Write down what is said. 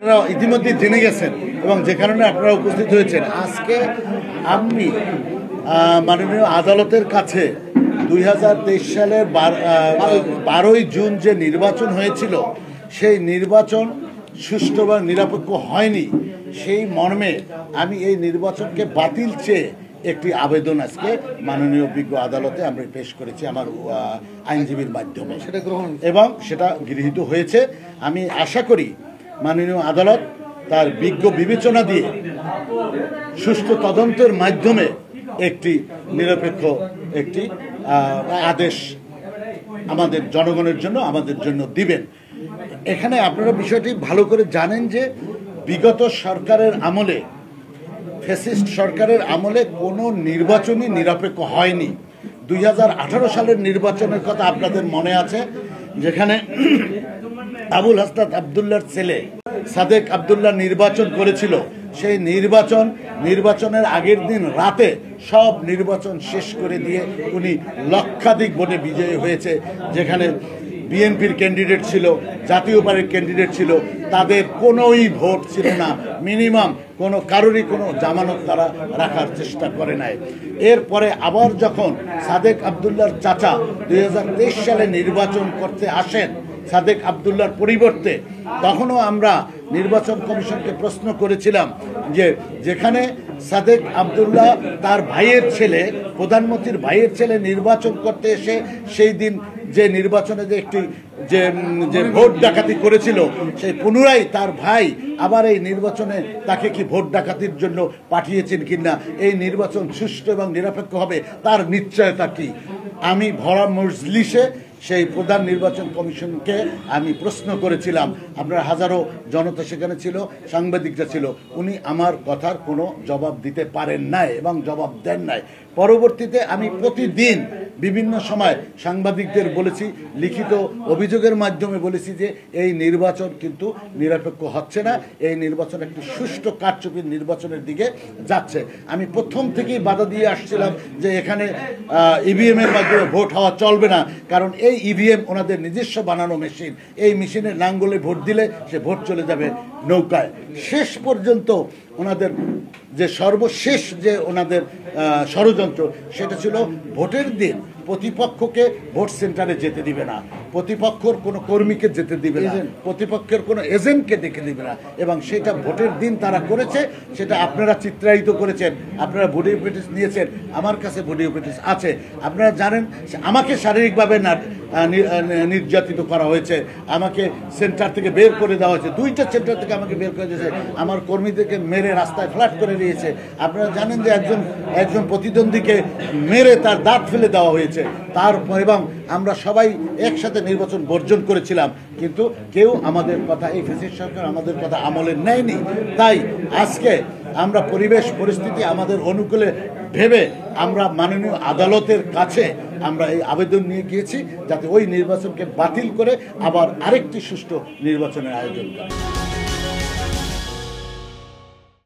আপনারা ইতিমধ্যে জেনে গেছেন এবং যে কারণে আপনারা উপস্থিত হয়েছেন। আজকে আমি মাননীয় আদালতের কাছে 2023 সালের 12ই জুন যে নির্বাচন হয়েছিল সেই নির্বাচন সুষ্ঠু বা নিরপেক্ষ হয়নি, সেই মর্মে আমি এই নির্বাচনকে বাতিল চেয়ে একটি আবেদন আজকে মাননীয় বিজ্ঞ আদালতে আমরা পেশ করেছি আমার আইনজীবীর মাধ্যমে, সেটা গ্রহণ এবং সেটা গৃহীত হয়েছে। আমি আশা করি মাননীয় আদালত তার বিজ্ঞ বিবেচনা দিয়ে সুষ্ঠু তদন্তের মাধ্যমে একটি নিরপেক্ষ একটি আদেশ আমাদের জনগণের জন্য আমাদের জন্য দিবেন। এখানে আপনারা বিষয়টি ভালো করে জানেন যে বিগত সরকারের আমলে, ফ্যাসিস্ট সরকারের আমলে কোনো নির্বাচনই নিরপেক্ষ হয়নি। 2018 সালের নির্বাচনের কথা আপনাদের মনে আছে, যেখানে আবুল হাসনাত আবদুল্লাহর ছেলে সাদেক আবদুল্লাহ নির্বাচন করেছিল। সেই নির্বাচনের আগের দিন রাতে সব নির্বাচন শেষ করে দিয়ে উনি লক্ষাধিক ভোটে বিজয়ী হয়েছে। যেখানে বিএনপির ক্যান্ডিডেট ছিল, জাতীয় পার্টির ক্যান্ডিডেট ছিল, তাদের কোনোই ভোট ছিল না, মিনিমাম কারোরই কোনো জামানত তারা রাখার চেষ্টা করে নাই। এরপরে আবার যখন সাদেক আবদুল্লাহর চাচা 2023 সালে নির্বাচন করতে আসেন সাদেক আবদুল্লাহর পরিবর্তে, তখনও আমরা নির্বাচন কমিশনকে প্রশ্ন করেছিলাম যে যেখানে সাদেক আবদুল্লাহ তার ভাইয়ের ছেলে, প্রধানমন্ত্রীর ভাইয়ের ছেলে নির্বাচন করতে এসে সেই দিন যে নির্বাচনে যে একটি যে ভোট ডাকাতি করেছিল, সেই পুনরায় তার ভাই আবার এই নির্বাচনে তাকে কি ভোট ডাকাতির জন্য পাঠিয়েছেন কিনা, এই নির্বাচন সুষ্ঠু এবং নিরপেক্ষ হবে তার নিশ্চয়তা কি? আমি ভরা মজলিসে সেই প্রধান নির্বাচন কমিশনকে আমি প্রশ্ন করেছিলাম, আপনার হাজারো জনতা সেখানে ছিল, সাংবাদিকরা ছিল, উনি আমার কথার কোনো জবাব দিতে পারেন নাই এবং জবাব দেন নাই। পরবর্তীতে আমি প্রতিদিন বিভিন্ন সময় সাংবাদিকদের বলেছি, লিখিত অভিযোগের মাধ্যমে বলেছি যে এই নির্বাচন কিন্তু নিরপেক্ষ হচ্ছে না, এই নির্বাচন একটি সুষ্ঠু কারচুপির নির্বাচনের দিকে যাচ্ছে। আমি প্রথম থেকেই বাধা দিয়ে আসছিলাম যে এখানে ইভিএমের মাধ্যমে ভোট হওয়া চলবে না, কারণ এই ইভিএম ওনাদের নিজস্ব বানানো মেশিন, এই মেশিনের নাঙ্গলে ভোট দিলে সে ভোট চলে যাবে নৌকায়। শেষ পর্যন্ত ওনাদের যে সর্বশেষ যে ওনাদের ষড়যন্ত্র, সেটা ছিল ভোটের দিন প্রতিপক্ষকে ভোট সেন্টারে যেতে দিবে না, প্রতিপক্ষের কোনো কর্মীকে যেতে দিবে না, প্রতিপক্ষের কোনো এজেন্টকে ডেকে দিবে না, এবং সেটা ভোটের দিন তারা করেছে। সেটা আপনারা চিত্রায়িত করেছেন, আপনারা ভিডিও ফুটেজ নিয়েছেন, আমার কাছে ভিডিও ফুটেজ আছে। আপনারা জানেন আমাকে শারীরিকভাবে নির্যাতিত করা হয়েছে, আমাকে সেন্টার থেকে বের করে দেওয়া হয়েছে, 2টা সেন্টার থেকে আমাকে বের করে দিয়েছে, আমার কর্মীদেরকে মেরে রাস্তায় ফ্ল্যাট করে দিয়েছে। আপনারা জানেন যে একজন প্রতিদ্বন্দ্বীকে মেরে তার দাঁত ফেলে দেওয়া হয়েছে। এবং আমরা সবাই একসাথে নির্বাচন বর্জন করেছিলাম, কিন্তু কেউ আমাদের কথা, এই ফ্যাসিস্ট সরকার আমাদের কথা আমলে নেয়নি। তাই আজকে আমরা পরিবেশ পরিস্থিতি আমাদের অনুকূলে ভেবে আমরা মাননীয় আদালতের কাছে আমরা এই আবেদন নিয়ে গিয়েছি যাতে ওই নির্বাচনকে বাতিল করে আবার আরেকটি সুষ্ঠু নির্বাচনের আয়োজন করে।